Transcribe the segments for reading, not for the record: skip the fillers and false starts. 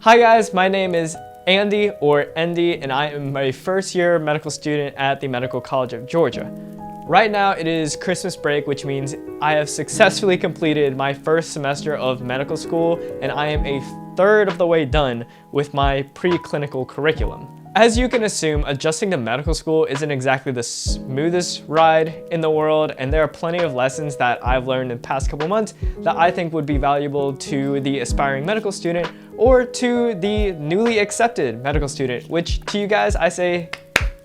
Hi guys, my name is Andy or Andy, and I am a first year medical student at the Medical College of Georgia. Right now it is Christmas break, which means I have successfully completed my first semester of medical school, and I am a third of the way done with my preclinical curriculum. As you can assume, adjusting to medical school isn't exactly the smoothest ride in the world, and there are plenty of lessons that I've learned in the past couple months that I think would be valuable to the aspiring medical student or to the newly accepted medical student, which to you guys, I say,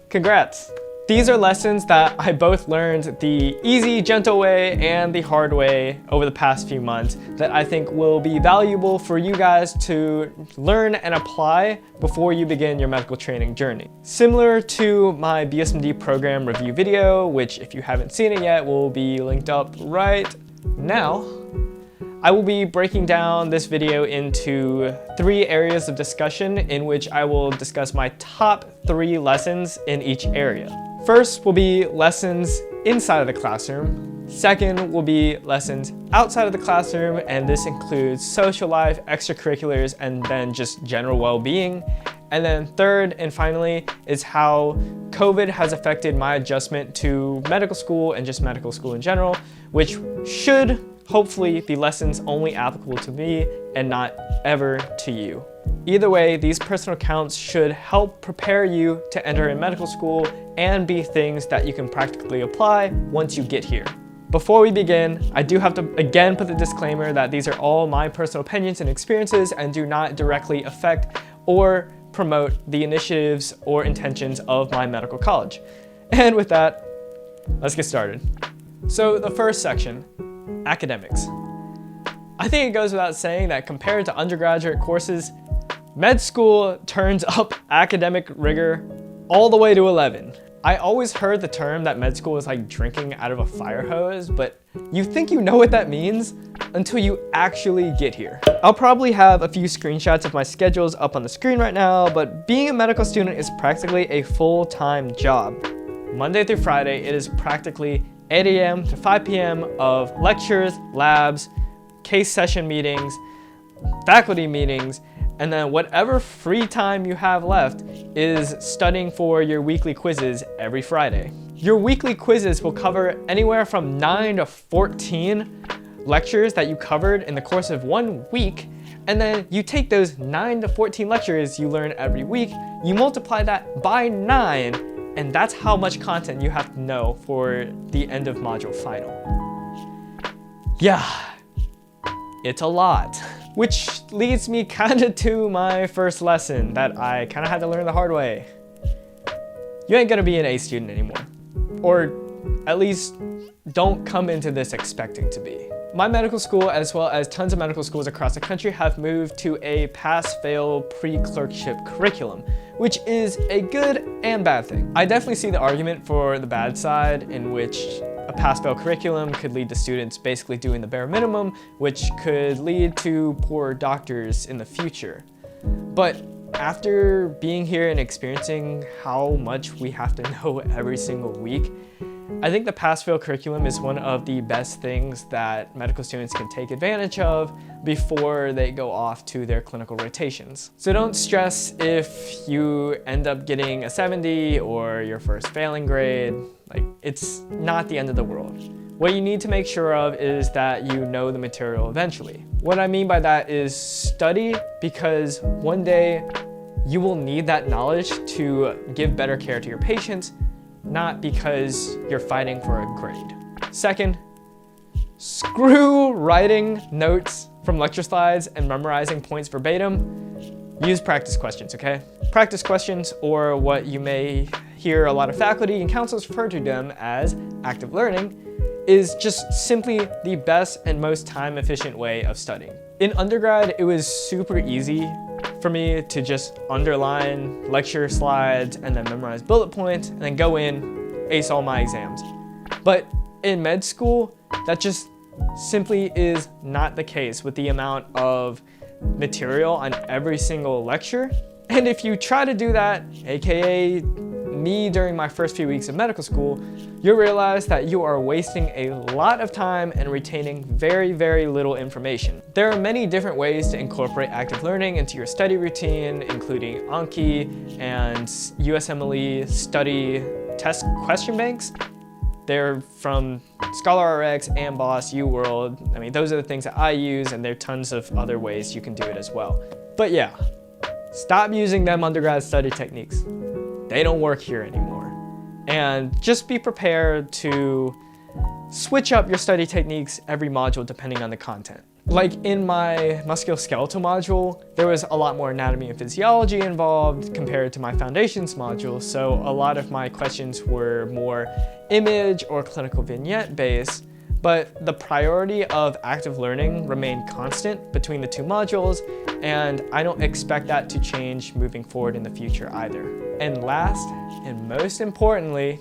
congrats. These are lessons that I both learned the easy, gentle way and the hard way over the past few months that I think will be valuable for you guys to learn and apply before you begin your medical training journey. Similar to my BSMD program review video, which if you haven't seen it yet will be linked up right now, I will be breaking down this video into 3 areas of discussion in which I will discuss my top 3 lessons in each area. First will be lessons inside of the classroom. Second will be lessons outside of the classroom, and this includes social life, extracurriculars, and then just general well-being. And then third and finally is how COVID has affected my adjustment to medical school and just medical school in general, which should hopefully be lessons only applicable to me and not ever to you. Either way, these personal accounts should help prepare you to enter in medical school and be things that you can practically apply once you get here. Before we begin, I do have to again put the disclaimer that these are all my personal opinions and experiences and do not directly affect or promote the initiatives or intentions of my medical college. And with that, let's get started. So the first section, academics. I think it goes without saying that compared to undergraduate courses, med school turns up academic rigor all the way to 11. I always heard the term that med school is like drinking out of a fire hose, but you think you know what that means until you actually get here. I'll probably have a few screenshots of my schedules up on the screen right now, but being a medical student is practically a full-time job. Monday through Friday, it is practically 8 a.m. to 5 p.m. of lectures, labs, case session meetings, faculty meetings, and then whatever free time you have left is studying for your weekly quizzes every Friday. Your weekly quizzes will cover anywhere from 9 to 14 lectures that you covered in the course of 1 week, and then you take those 9 to 14 lectures you learn every week, you multiply that by 9, and that's how much content you have to know for the end of module final. Yeah, it's a lot. Which leads me kinda to my first lesson that I kinda had to learn the hard way. You ain't gonna be an A student anymore. Or at least don't come into this expecting to be. My medical school, as well as tons of medical schools across the country, have moved to a pass-fail pre-clerkship curriculum, which is a good and bad thing. I definitely see the argument for the bad side, in which a pass-fail curriculum could lead to students basically doing the bare minimum, which could lead to poor doctors in the future. But after being here and experiencing how much we have to know every single week, I think the pass-fail curriculum is one of the best things that medical students can take advantage of before they go off to their clinical rotations. So don't stress if you end up getting a 70 or your first failing grade. Like, it's not the end of the world. What you need to make sure of is that you know the material eventually. What I mean by that is study, because one day you will need that knowledge to give better care to your patients, not because you're fighting for a grade. Second, screw writing notes from lecture slides and memorizing points verbatim. Use practice questions, okay? Practice questions, or what you may hear a lot of faculty and counselors refer to them as active learning, is just simply the best and most time-efficient way of studying. In undergrad, it was super easy for me to just underline lecture slides and then memorize bullet points and then go in, ace all my exams. But in med school, that just simply is not the case with the amount of material on every single lecture. And if you try to do that, aka me during my first few weeks of medical school, you'll realize that you are wasting a lot of time and retaining very, very little information. There are many different ways to incorporate active learning into your study routine, including Anki and USMLE study test question banks. They're from ScholarRx, Amboss, UWorld. I mean, those are the things that I use, and there are tons of other ways you can do it as well. But yeah, stop using them undergrad study techniques. They don't work here anymore. And just be prepared to switch up your study techniques every module depending on the content. Like in my musculoskeletal module, there was a lot more anatomy and physiology involved compared to my foundations module, so a lot of my questions were more image or clinical vignette based, but the priority of active learning remained constant between the two modules, and I don't expect that to change moving forward in the future either. And last, and most importantly,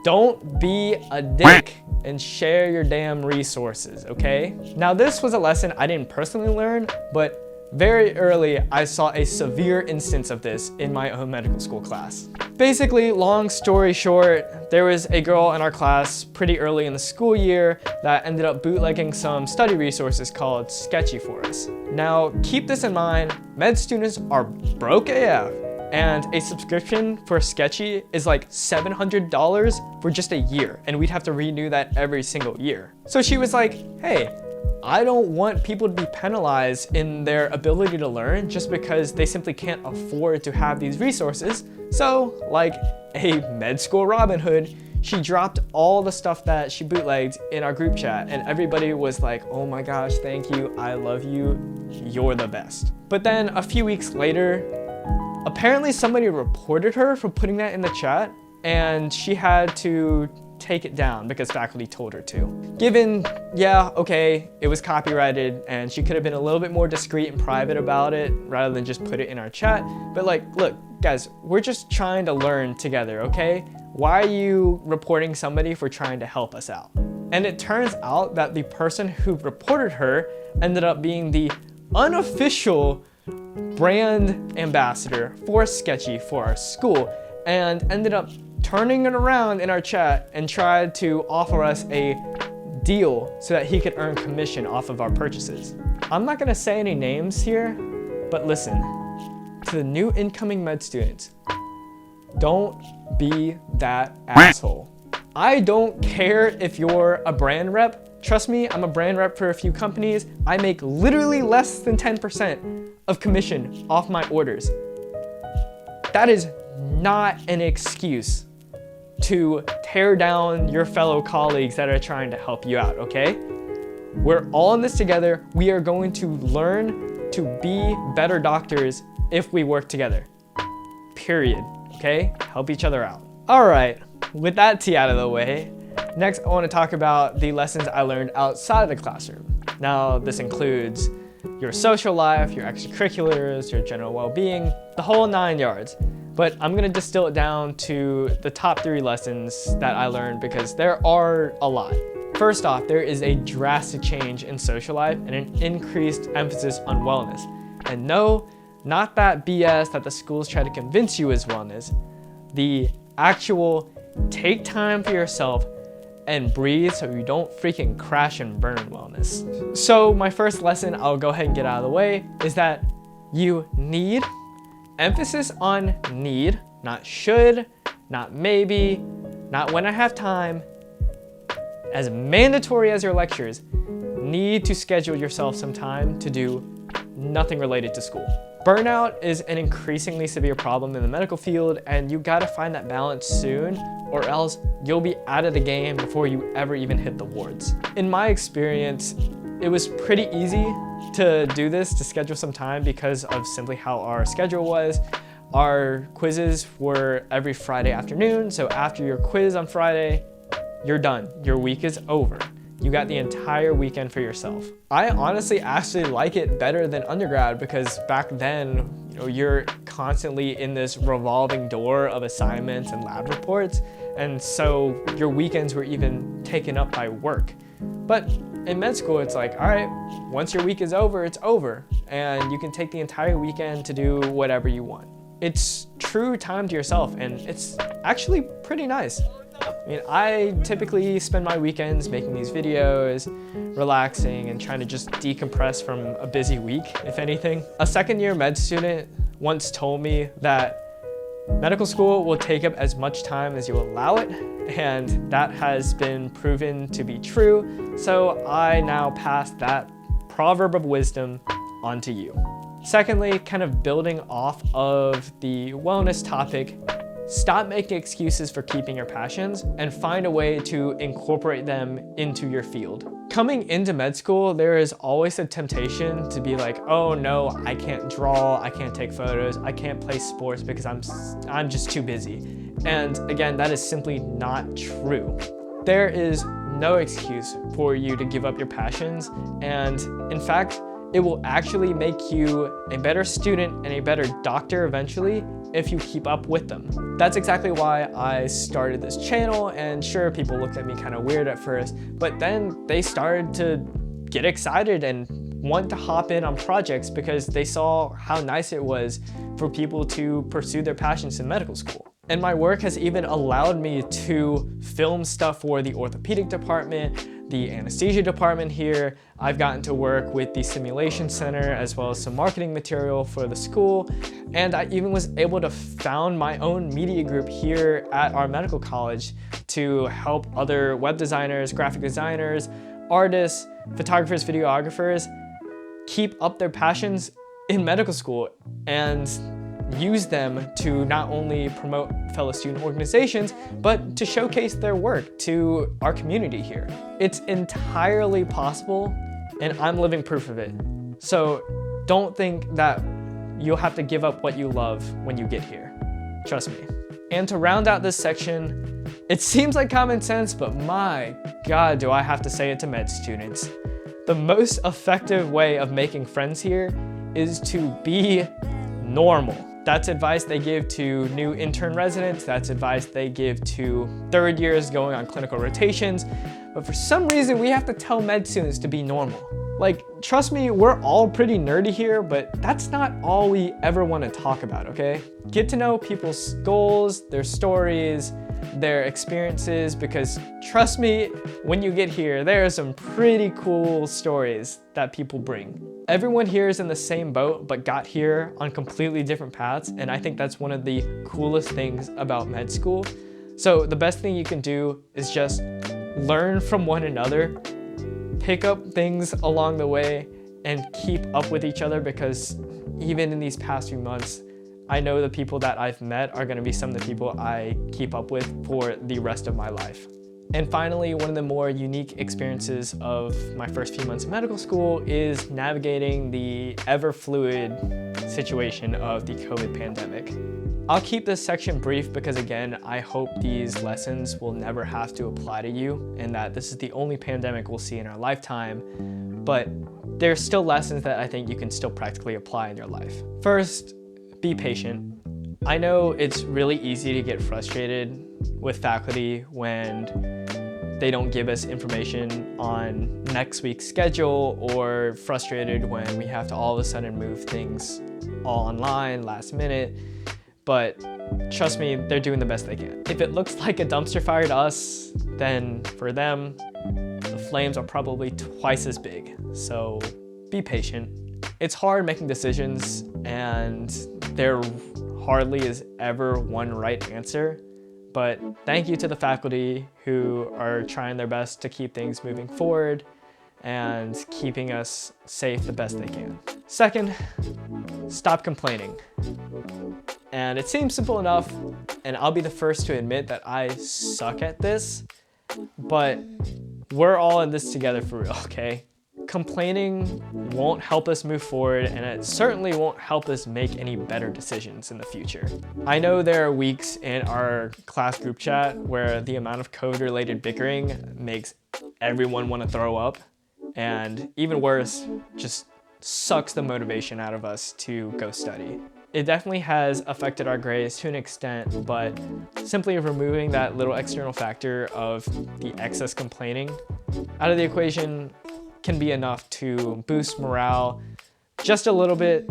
don't be a dick and share your damn resources, okay? Now this was a lesson I didn't personally learn, but very early I saw a severe instance of this in my own medical school class. Basically, long story short, there was a girl in our class pretty early in the school year that ended up bootlegging some study resources called Sketchy for us. Now keep this in mind, med students are broke AF. And a subscription for Sketchy is like $700 for just a year, and we'd have to renew that every single year. So she was like, hey, I don't want people to be penalized in their ability to learn just because they simply can't afford to have these resources. So, like a med school Robin Hood, she dropped all the stuff that she bootlegged in our group chat, and everybody was like, oh my gosh, thank you, I love you, you're the best. But then a few weeks later, apparently somebody reported her for putting that in the chat, and she had to take it down because faculty told her to. Given, yeah, okay, it was copyrighted and she could have been a little bit more discreet and private about it rather than just put it in our chat, but like, look, guys, we're just trying to learn together, okay? Why are you reporting somebody for trying to help us out? And it turns out that the person who reported her ended up being the unofficial brand ambassador for Sketchy for our school, and ended up turning it around in our chat and tried to offer us a deal so that he could earn commission off of our purchases. I'm not gonna say any names here, but listen, to the new incoming med students, don't be that asshole. I don't care if you're a brand rep. Trust me, I'm a brand rep for a few companies. I make literally less than 10% of commission off my orders. That is not an excuse to tear down your fellow colleagues that are trying to help you out, okay? We're all in this together. We are going to learn to be better doctors if we work together. Period, okay? Help each other out. All right, with that tea out of the way, next I want to talk about the lessons I learned outside of the classroom. Now, this includes your social life, your extracurriculars, your general well-being, the whole 9 yards. But I'm gonna distill it down to the top 3 lessons that I learned because there are a lot. First off, there is a drastic change in social life and an increased emphasis on wellness. And no, not that BS that the schools try to convince you is wellness. The actual take time for yourself and breathe so you don't freaking crash and burn wellness. So my first lesson I'll go ahead and get out of the way is that you need, emphasis on need, not should, not maybe, not when I have time, as mandatory as your lectures, need to schedule yourself some time to do nothing related to school. Burnout is an increasingly severe problem in the medical field, and you gotta find that balance soon, or else you'll be out of the game before you ever even hit the wards. In my experience, it was pretty easy to do this, to schedule some time because of simply how our schedule was. Our quizzes were every Friday afternoon, so after your quiz on Friday, you're done. Your week is over. You got the entire weekend for yourself. I honestly actually like it better than undergrad because back then, you're constantly in this revolving door of assignments and lab reports, and so your weekends were even taken up by work. But in med school, it's like, all right, once your week is over, it's over, and you can take the entire weekend to do whatever you want. it's true time to yourself, and it's actually pretty nice. I mean, I typically spend my weekends making these videos, relaxing, and trying to just decompress from a busy week, if anything. A second-year med student once told me that medical school will take up as much time as you allow it, and that has been proven to be true, so I now pass that proverb of wisdom onto you. Secondly, kind of building off of the wellness topic, stop making excuses for keeping your passions and find a way to incorporate them into your field. Coming into med school, there is always a temptation to be like, oh no, I can't draw, I can't take photos, I can't play sports because I'm just too busy. And again, that is simply not true. There is no excuse for you to give up your passions, and in fact, it will actually make you a better student and a better doctor eventually if you keep up with them. That's exactly why I started this channel, and sure, people looked at me kind of weird at first, but then they started to get excited and want to hop in on projects because they saw how nice it was for people to pursue their passions in medical school. And my work has even allowed me to film stuff for the orthopedic department, the anesthesia department here. I've gotten to work with the simulation center as well as some marketing material for the school. And I even was able to found my own media group here at our medical college to help other web designers, graphic designers, artists, photographers, videographers keep up their passions in medical school and use them to not only promote fellow student organizations, but to showcase their work to our community here. It's entirely possible, and I'm living proof of it. So don't think that you'll have to give up what you love when you get here. Trust me. And to round out this section, it seems like common sense, but my God, do I have to say it to med students. The most effective way of making friends here is to be normal. That's advice they give to new intern residents. That's advice they give to third years going on clinical rotations. But for some reason, we have to tell med students to be normal. Like, trust me, we're all pretty nerdy here, but that's not all we ever want to talk about, okay? Get to know people's goals, their stories, their experiences, because trust me, when you get here, there are some pretty cool stories that people bring. Everyone here is in the same boat, but got here on completely different paths, and I think that's one of the coolest things about med school. So the best thing you can do is just learn from one another, pick up things along the way, and keep up with each other, because even in these past few months, I know the people that I've met are gonna be some of the people I keep up with for the rest of my life. And finally, one of the more unique experiences of my first few months of medical school is navigating the ever-fluid situation of the COVID pandemic. I'll keep this section brief because, again, I hope these lessons will never have to apply to you and that this is the only pandemic we'll see in our lifetime, but there's still lessons that I think you can still practically apply in your life. First, be patient. I know it's really easy to get frustrated with faculty when they don't give us information on next week's schedule, or frustrated when we have to all of a sudden move things all online last minute. But trust me, they're doing the best they can. If it looks like a dumpster fire to us, then for them, the flames are probably twice as big. So be patient. It's hard making decisions, and there hardly is ever one right answer. But thank you to the faculty who are trying their best to keep things moving forward and keeping us safe the best they can. Second, stop complaining. And it seems simple enough, and I'll be the first to admit that I suck at this, but we're all in this together for real, okay? Complaining won't help us move forward, and it certainly won't help us make any better decisions in the future. I know there are weeks in our class group chat where the amount of COVID-related bickering makes everyone want to throw up, and even worse, just sucks the motivation out of us to go study. It definitely has affected our grades to an extent, but simply removing that little external factor of the excess complaining out of the equation can be enough to boost morale just a little bit,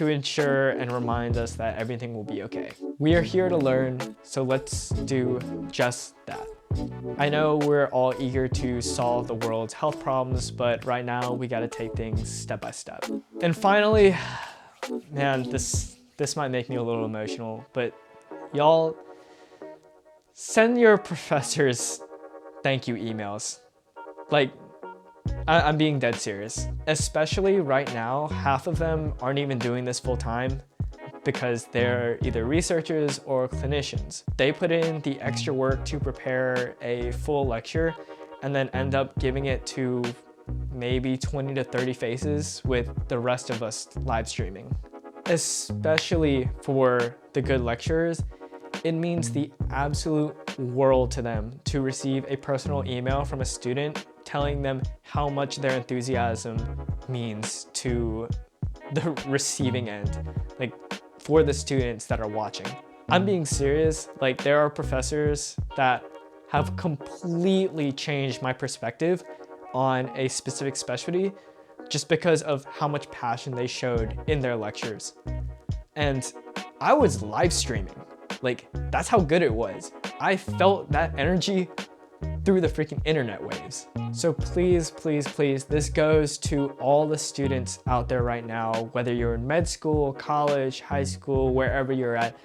to ensure and remind us that everything will be okay. We are here to learn, so let's do just that. I know we're all eager to solve the world's health problems, but right now we gotta take things step by step. And finally, man, this might make me a little emotional, but y'all send your professors thank you emails. Like, I'm being dead serious. Especially right now, half of them aren't even doing this full time because they're either researchers or clinicians. They put in the extra work to prepare a full lecture and then end up giving it to maybe 20 to 30 faces with the rest of us live streaming. Especially for the good lecturers, it means the absolute world to them to receive a personal email from a student telling them how much their enthusiasm means to the receiving end, like for the students that are watching. I'm being serious. Like, there are professors that have completely changed my perspective on a specific specialty just because of how much passion they showed in their lectures. And I was live streaming. Like, that's how good it was. I felt that energy through the freaking internet waves. So please, please, please, this goes to all the students out there right now, whether you're in med school, college, high school, wherever you're at,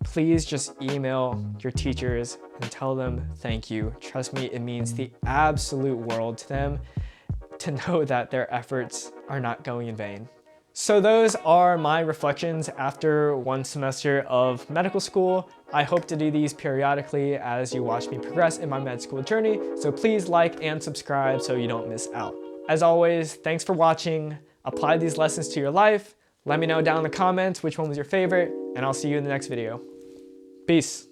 please just email your teachers and tell them thank you. Trust me, it means the absolute world to them to know that their efforts are not going in vain. So those are my reflections after one semester of medical school. I hope to do these periodically as you watch me progress in my med school journey, so please like and subscribe so you don't miss out. As always, thanks for watching. Apply these lessons to your life. Let me know down in the comments which one was your favorite, and I'll see you in the next video. Peace.